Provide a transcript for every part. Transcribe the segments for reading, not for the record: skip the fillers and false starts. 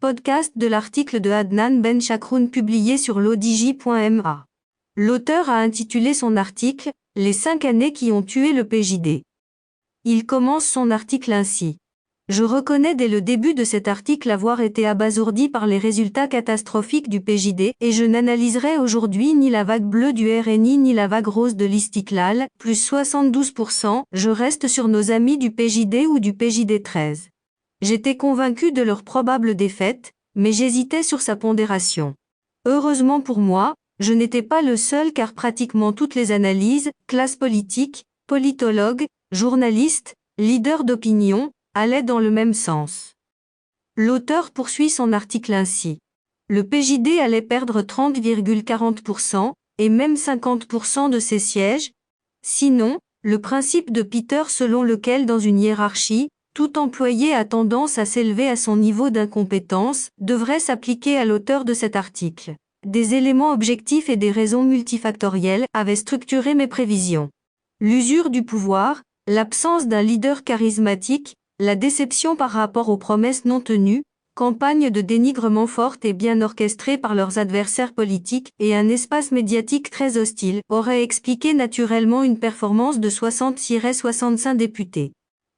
Podcast de l'article de Adnan Ben Chakroun publié sur l'odj.ma. L'auteur a intitulé son article « Les 5 années qui ont tué le PJD ». Il commence son article ainsi. Je reconnais dès le début de cet article avoir été abasourdi par les résultats catastrophiques du PJD et je n'analyserai aujourd'hui ni la vague bleue du RNI ni la vague rose de l'Istiklal, plus 72%, je reste sur nos amis du PJD ou du PJD 13. J'étais convaincu de leur probable défaite, mais j'hésitais sur sa pondération. Heureusement pour moi, je n'étais pas le seul car pratiquement toutes les analyses, classes politiques, politologues, journalistes, leaders d'opinion, allaient dans le même sens. L'auteur poursuit son article ainsi. Le PJD allait perdre 30,40% et même 50% de ses sièges. Sinon, le principe de Peter selon lequel dans une hiérarchie, tout employé a tendance à s'élever à son niveau d'incompétence, devrait s'appliquer à l'auteur de cet article. Des éléments objectifs et des raisons multifactorielles avaient structuré mes prévisions. L'usure du pouvoir, l'absence d'un leader charismatique, la déception par rapport aux promesses non tenues, campagne de dénigrement forte et bien orchestrée par leurs adversaires politiques et un espace médiatique très hostile auraient expliqué naturellement une performance de 60-65 députés.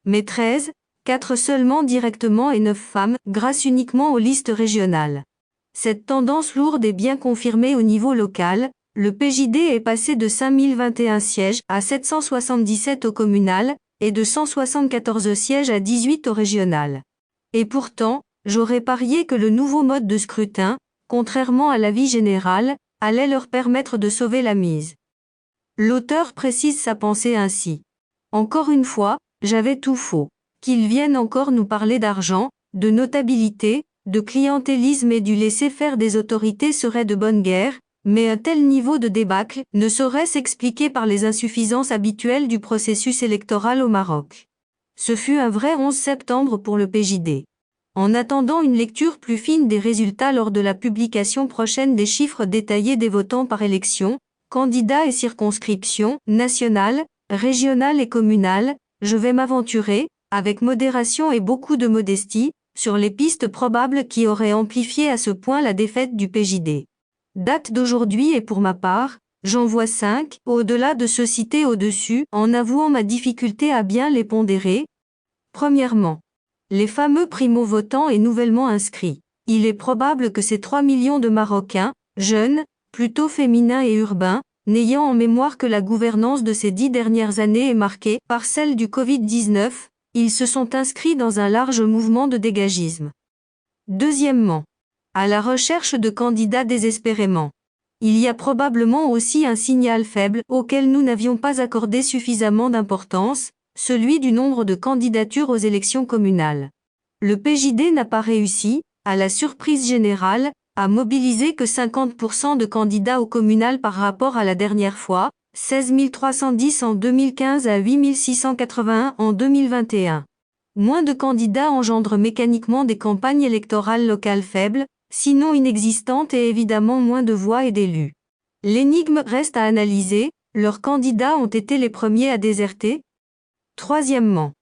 Mais 13, 4 seulement directement et 9 femmes, grâce uniquement aux listes régionales. Cette tendance lourde est bien confirmée au niveau local, le PJD est passé de 5021 sièges à 777 au communal, et de 174 sièges à 18 au régional. Et pourtant, j'aurais parié que le nouveau mode de scrutin, contrairement à l'avis général, allait leur permettre de sauver la mise. L'auteur précise sa pensée ainsi. Encore une fois, j'avais tout faux. Qu'ils viennent encore nous parler d'argent, de notabilité, de clientélisme et du laisser-faire des autorités serait de bonne guerre, mais un tel niveau de débâcle ne saurait s'expliquer par les insuffisances habituelles du processus électoral au Maroc. Ce fut un vrai 11 septembre pour le PJD. En attendant une lecture plus fine des résultats lors de la publication prochaine des chiffres détaillés des votants par élection, candidats et circonscriptions, nationales, régionales et communales, je vais m'aventurer, avec modération et beaucoup de modestie, sur les pistes probables qui auraient amplifié à ce point la défaite du PJD. Date d'aujourd'hui et pour ma part, j'en vois 5, au-delà de ceux cités au-dessus, en avouant ma difficulté à bien les pondérer. Premièrement, les fameux primo-votants et nouvellement inscrits. Il est probable que ces 3 millions de Marocains, jeunes, plutôt féminins et urbains, n'ayant en mémoire que la gouvernance de ces 10 dernières années est marquée par celle du Covid-19, ils se sont inscrits dans un large mouvement de dégagisme. Deuxièmement, à la recherche de candidats désespérément. Il y a probablement aussi un signal faible auquel nous n'avions pas accordé suffisamment d'importance, celui du nombre de candidatures aux élections communales. Le PJD n'a pas réussi, à la surprise générale, à mobiliser que 50% de candidats au communal par rapport à la dernière fois, 16 310 en 2015 à 8 681 en 2021. Moins de candidats engendrent mécaniquement des campagnes électorales locales faibles, sinon inexistantes et évidemment moins de voix et d'élus. L'énigme reste à analyser, leurs candidats ont été les premiers à déserter. Troisièmement,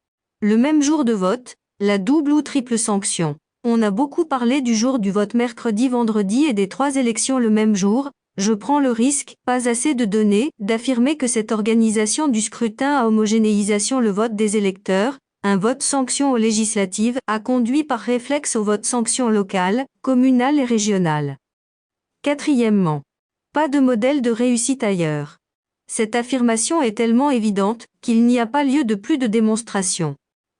le même jour de vote, la double ou triple sanction. On a beaucoup parlé du jour du vote mercredi-vendredi et des 3 élections le même jour. Je prends le risque, pas assez de données, d'affirmer que cette organisation du scrutin à homogénéisation le vote des électeurs, un vote sanction aux législatives, a conduit par réflexe au vote sanction local, communal et régional. Quatrièmement, pas de modèle de réussite ailleurs. Cette affirmation est tellement évidente qu'il n'y a pas lieu de plus de démonstration.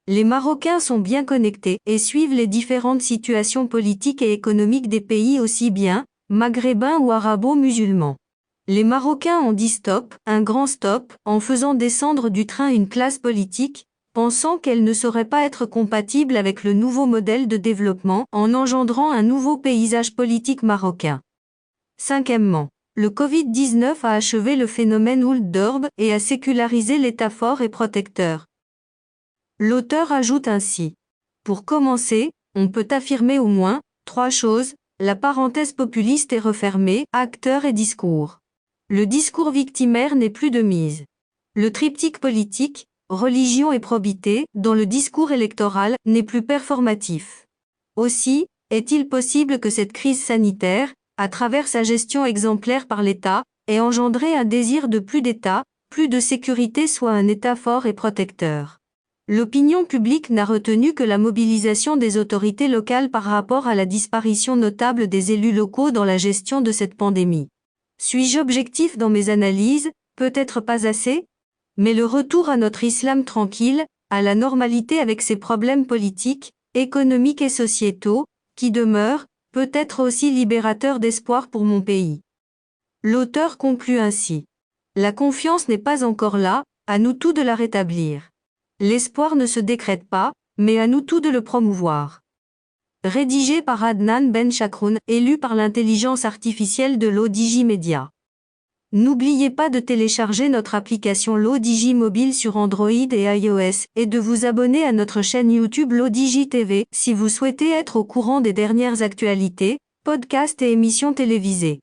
Les Marocains sont bien connectés et suivent les différentes situations politiques et économiques des pays aussi bien, maghrébins ou arabo-musulmans. Les Marocains ont dit stop, un grand stop, en faisant descendre du train une classe politique, pensant qu'elle ne saurait pas être compatible avec le nouveau modèle de développement en engendrant un nouveau paysage politique marocain. Cinquièmement, le Covid-19 a achevé le phénomène Ould Dorb et a sécularisé l'État fort et protecteur. L'auteur ajoute ainsi. Pour commencer, on peut affirmer au moins 3 choses. La parenthèse populiste est refermée, acteurs et discours. Le discours victimaire n'est plus de mise. Le triptyque politique, religion et probité, dans le discours électoral, n'est plus performatif. Aussi, Est-il possible que cette crise sanitaire, à travers sa gestion exemplaire par l'État, ait engendré un désir de plus d'État, plus de sécurité, soit un État fort et protecteur? L'opinion publique n'a retenu que la mobilisation des autorités locales par rapport à la disparition notable des élus locaux dans la gestion de cette pandémie. Suis-je objectif dans mes analyses? Peut-être pas assez? Mais le retour à notre islam tranquille, à la normalité avec ses problèmes politiques, économiques et sociétaux, qui demeurent, peut être aussi libérateur d'espoir pour mon pays. L'auteur conclut ainsi. La confiance n'est pas encore là, à nous tous de la rétablir. L'espoir ne se décrète pas, mais à nous tous de le promouvoir. Rédigé par Adnan Ben Chakroun, élu par l'intelligence artificielle de l'ODJ Media. N'oubliez pas de télécharger notre application l'ODJ mobile sur Android et iOS, et de vous abonner à notre chaîne YouTube l'ODJ TV, si vous souhaitez être au courant des dernières actualités, podcasts et émissions télévisées.